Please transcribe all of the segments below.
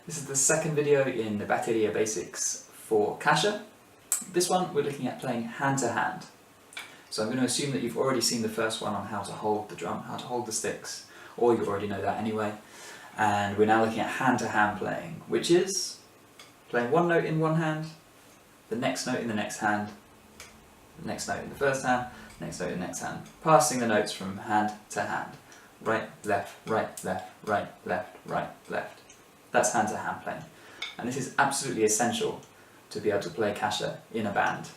This is the second video in the Bateria basics for Caixa. This one we're looking at playing hand to hand. So I'm going to assume that you've already seen the first one on how to hold the drum, how to hold the sticks, or you already know that anyway. And we're now looking at hand to hand playing, which is playing one note in one hand, the next note in the next hand, the next note in the first hand, next note in the next hand, passing the notes from hand to hand. Right, left, right, left, right, left, right, left. That's hand to hand playing. And this is absolutely essential to be able to play Caixa in a band.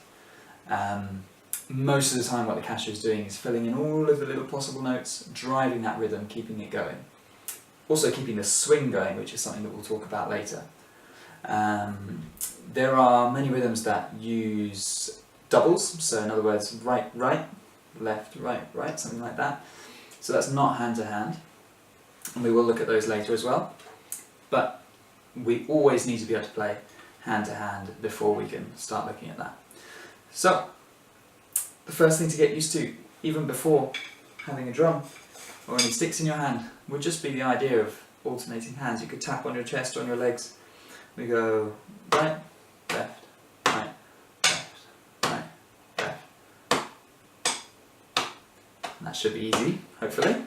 Most of the time what the Caixa is doing is filling in all of the little possible notes, driving that rhythm, keeping it going. Also keeping the swing going, which is something that we'll talk about later. There are many rhythms that use doubles, so in other words, right, right, left, right, right, something like that. So that's not hand to hand, and we will look at those later as well. But we always need to be able to play hand to hand before we can start looking at that. So, the first thing to get used to, even before having a drum or any sticks in your hand, would just be the idea of alternating hands. You could tap on your chest or on your legs. We go right, left, right, left, right, left. And that should be easy, hopefully.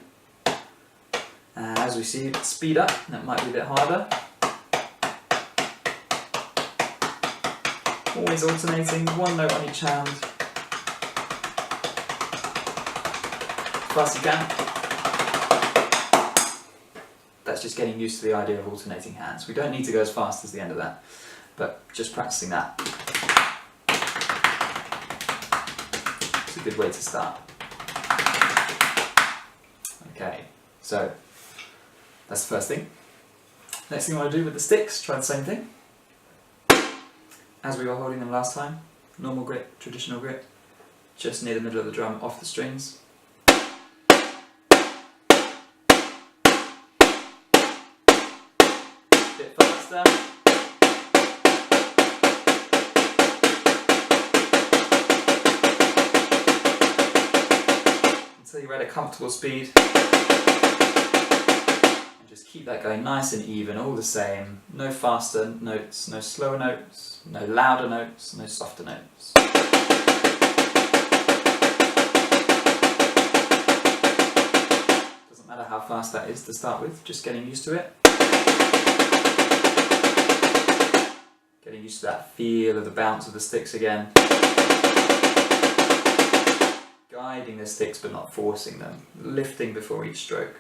And as we see it speed up, that might be a bit harder. Always alternating, one note on each hand. As fast as you can. That's just getting used to the idea of alternating hands. We don't need to go as fast as the end of that, but just practicing that. It's a good way to start. Okay, so that's the first thing. Next thing I want to do with the sticks, try the same thing. As we were holding them last time, normal grip, traditional grip, just near the middle of the drum, off the strings. Bit faster. Until you're at a comfortable speed. Just keep that going nice and even, all the same. No faster notes, no slower notes, no louder notes, no softer notes. Doesn't matter how fast that is to start with, just getting used to it. Getting used to that feel of the bounce of the sticks again. Guiding the sticks but not forcing them. Lifting before each stroke.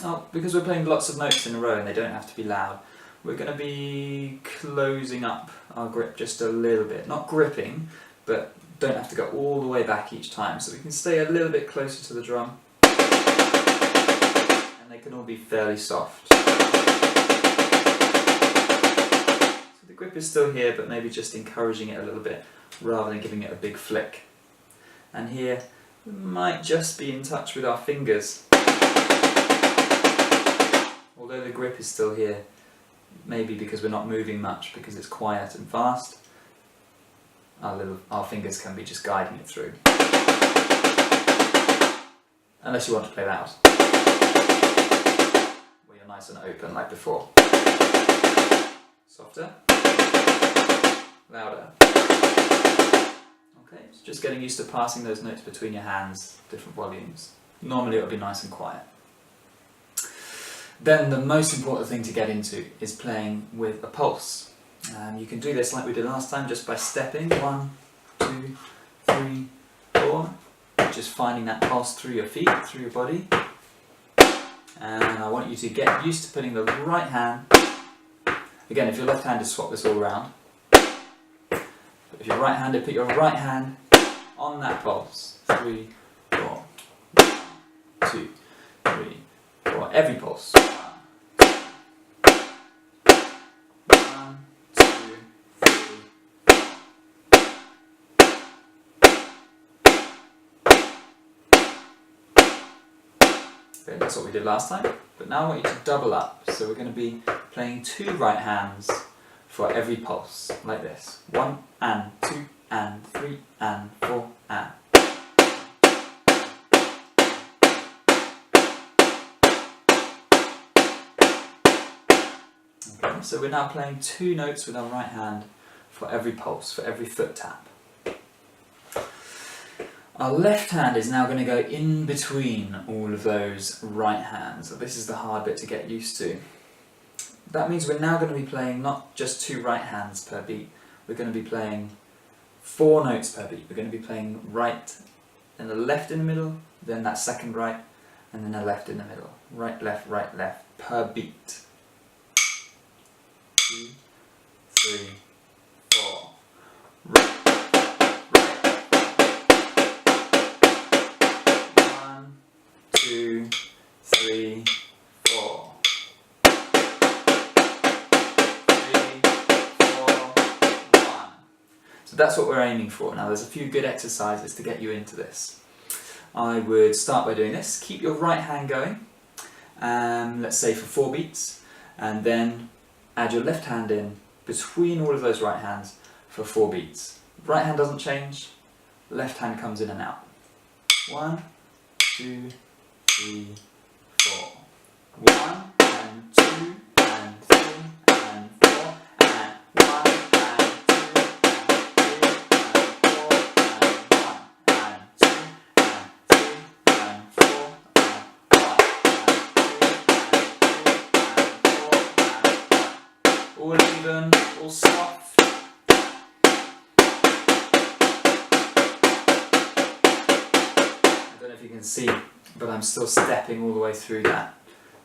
Now, because we're playing lots of notes in a row and they don't have to be loud, we're going to be closing up our grip just a little bit. Not gripping, but don't have to go all the way back each time. So we can stay a little bit closer to the drum. And they can all be fairly soft. So the grip is still here, but maybe just encouraging it a little bit rather than giving it a big flick. And here, we might just be in touch with our fingers. Although the grip is still here, maybe because we're not moving much, because it's quiet and fast, our fingers can be just guiding it through. Unless you want to play loud, where you're nice and open like before. Softer, louder. Okay, so just getting used to passing those notes between your hands, different volumes. Normally it would be nice and quiet. Then the most important thing to get into is playing with a pulse. You can do this like we did last time, just by stepping 1, 2, 3, 4, just finding that pulse through your feet, through your body. And I want you to get used to putting the right hand, again if you're left-handed swap this all around, but if you're right-handed put your right hand on that pulse. 3, 4, 2, 3, 4, every pulse. 1, 2, 3. Okay, that's what we did last time, but now I want you to double up. So we're going to be playing 2 right hands for every pulse, like this. 1 and 2 and 3 and 4 and. So we're now playing 2 notes with our right hand for every pulse, for every foot tap. Our left hand is now going to go in between all of those right hands. So this is the hard bit to get used to. That means we're now going to be playing not just 2 right hands per beat, we're going to be playing 4 notes per beat. We're going to be playing right and a left in the middle, then that second right, and then a left in the middle. Right, left, per beat. 2, 3, 4. Right. 1, 2, 3, 4. 3, 4, 1. So that's what we're aiming for. Now there's a few good exercises to get you into this. I would start by doing this. Keep your right hand going, let's say for 4 beats, and then add your left hand in between all of those right hands for 4 beats. Right hand doesn't change, left hand comes in and out. 1, 2, 3, 4. 1 and 2 and 3 and 4 and 1 and 2 and 3 and 4 and 1 and 2 and 3 and 4 and 1. All even, all soft. I don't know if you can see, but I'm still stepping all the way through that.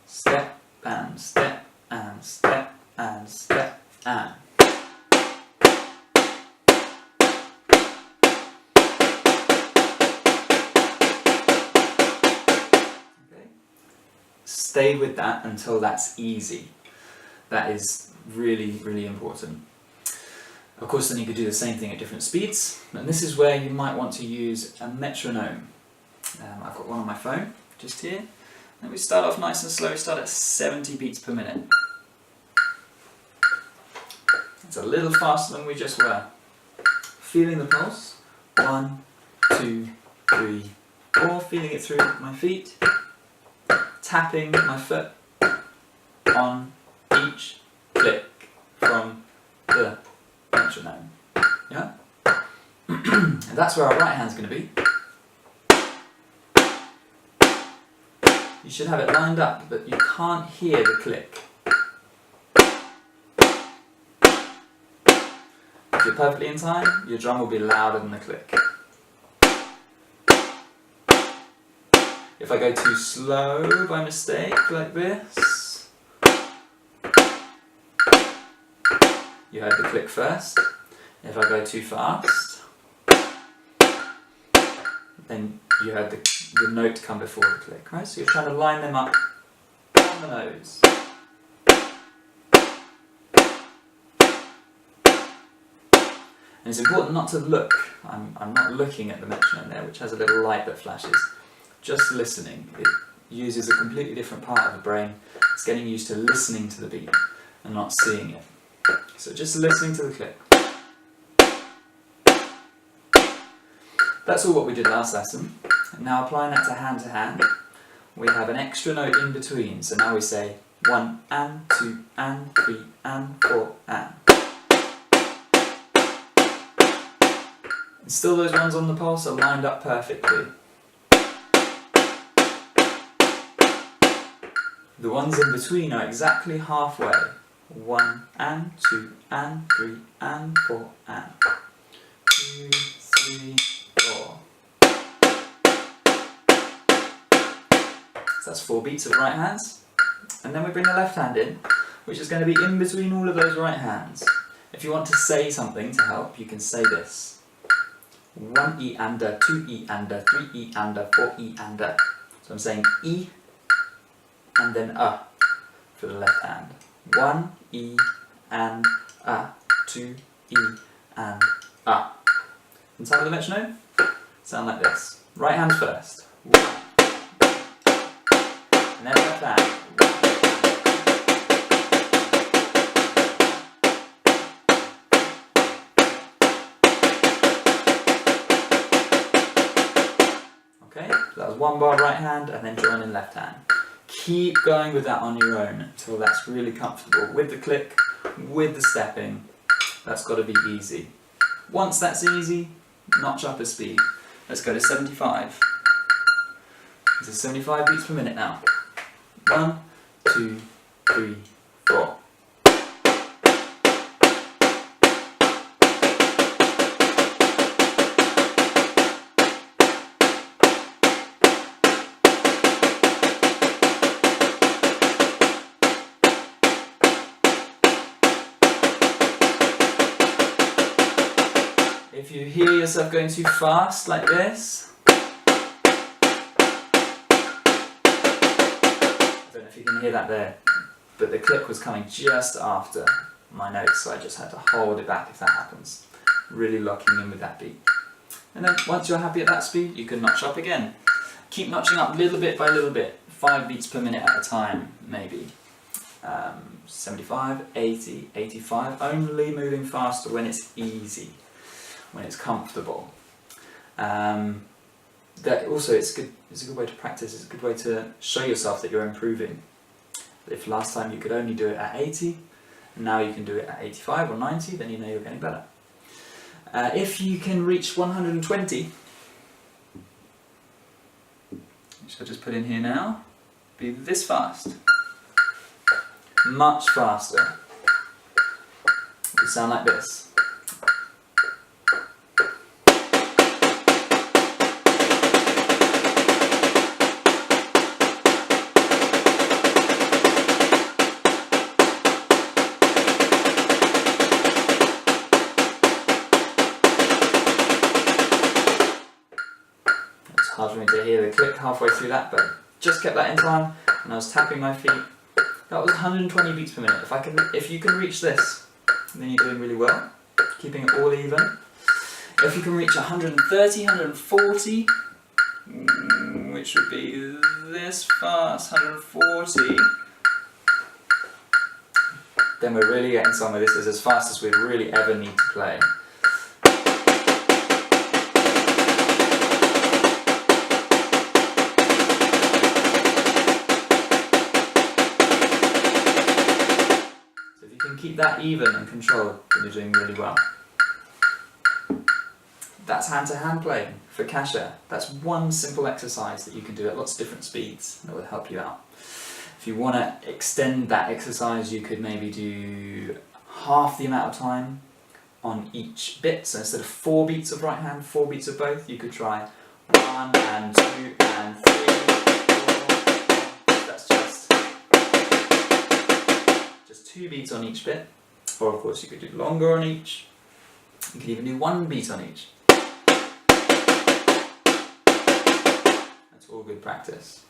Step and step and step and step and. Okay. Stay with that until that's easy. That is really, really important. Of course, then you could do the same thing at different speeds, and this is where you might want to use a metronome. I've got one on my phone, just here. And we start off nice and slow, we start at 70 beats per minute. It's a little faster than we just were. Feeling the pulse. 1, 2, 3, 4. Feeling it through my feet. Tapping my foot on each click from the metronome. Yeah? And that's where our right hand's going to be. You should have it lined up, but you can't hear the click. If you're perfectly in time, your drum will be louder than the click. If I go too slow by mistake, like this, you heard the click first. If I go too fast, then you heard the note come before the click, right? So you're trying to line them up on the nose. And it's important not to look. I'm not looking at the metronome there, which has a little light that flashes. Just listening. It uses a completely different part of the brain. It's getting used to listening to the beat and not seeing it. So just listening to the click. That's all what we did last lesson. Now applying that to hand, we have an extra note in between. So now we say 1 and 2 and 3 and 4 and. And still those ones on the pulse are lined up perfectly. The ones in between are exactly halfway. 1 and 2 and 3 and 4 and. 2, 3, 4. So that's 4 beats of right hands. And then we bring the left hand in, which is going to be in between all of those right hands. If you want to say something to help, you can say this. 1 E and a, 2 E and a, 3 E and a, 4 E and a. So I'm saying E and then a for the left hand. 1 E and a, 2 E and a. Inside of the metronome, sound like this. Right hand first. 1. And then left hand. 1. Okay, so that was 1 bar right hand and then join in left hand. Keep going with that on your own until that's really comfortable. With the click, with the stepping, that's got to be easy. Once that's easy, notch up a speed. Let's go to 75. This is 75 beats per minute now. 1, 2, 3, 4. If you hear yourself going too fast like this, I don't know if you can hear that there, but the click was coming just after my notes, so I just had to hold it back if that happens. Really locking in with that beat. And then once you're happy at that speed, you can notch up again. Keep notching up little bit by little bit, 5 beats per minute at a time, maybe. 75, 80, 85, only moving faster when it's easy, when it's comfortable. That also, it's a good way to practice, it's a good way to show yourself that you're improving. If last time you could only do it at 80, and now you can do it at 85 or 90, then you know you're getting better. If you can reach 120, which I'll just put in here now, be this fast. Much faster. It will sound like this. Hard for me to hear the click halfway through that, but just kept that in time, and I was tapping my feet. That was 120 beats per minute. If you can reach this, then you're doing really well, keeping it all even. If you can reach 130, 140, which would be this fast, 140, then we're really getting somewhere. This is as fast as we'd really ever need to play. Keep that even and controlled, then you're doing really well. That's hand-to-hand playing for Caixa. That's one simple exercise that you can do at lots of different speeds that will help you out. If you want to extend that exercise, you could maybe do half the amount of time on each bit. So instead of 4 beats of right hand, 4 beats of both, you could try 1 and 2 and 3. Just 2 beats on each bit, or of course you could do longer on each. You could even do 1 beat on each. That's all good practice.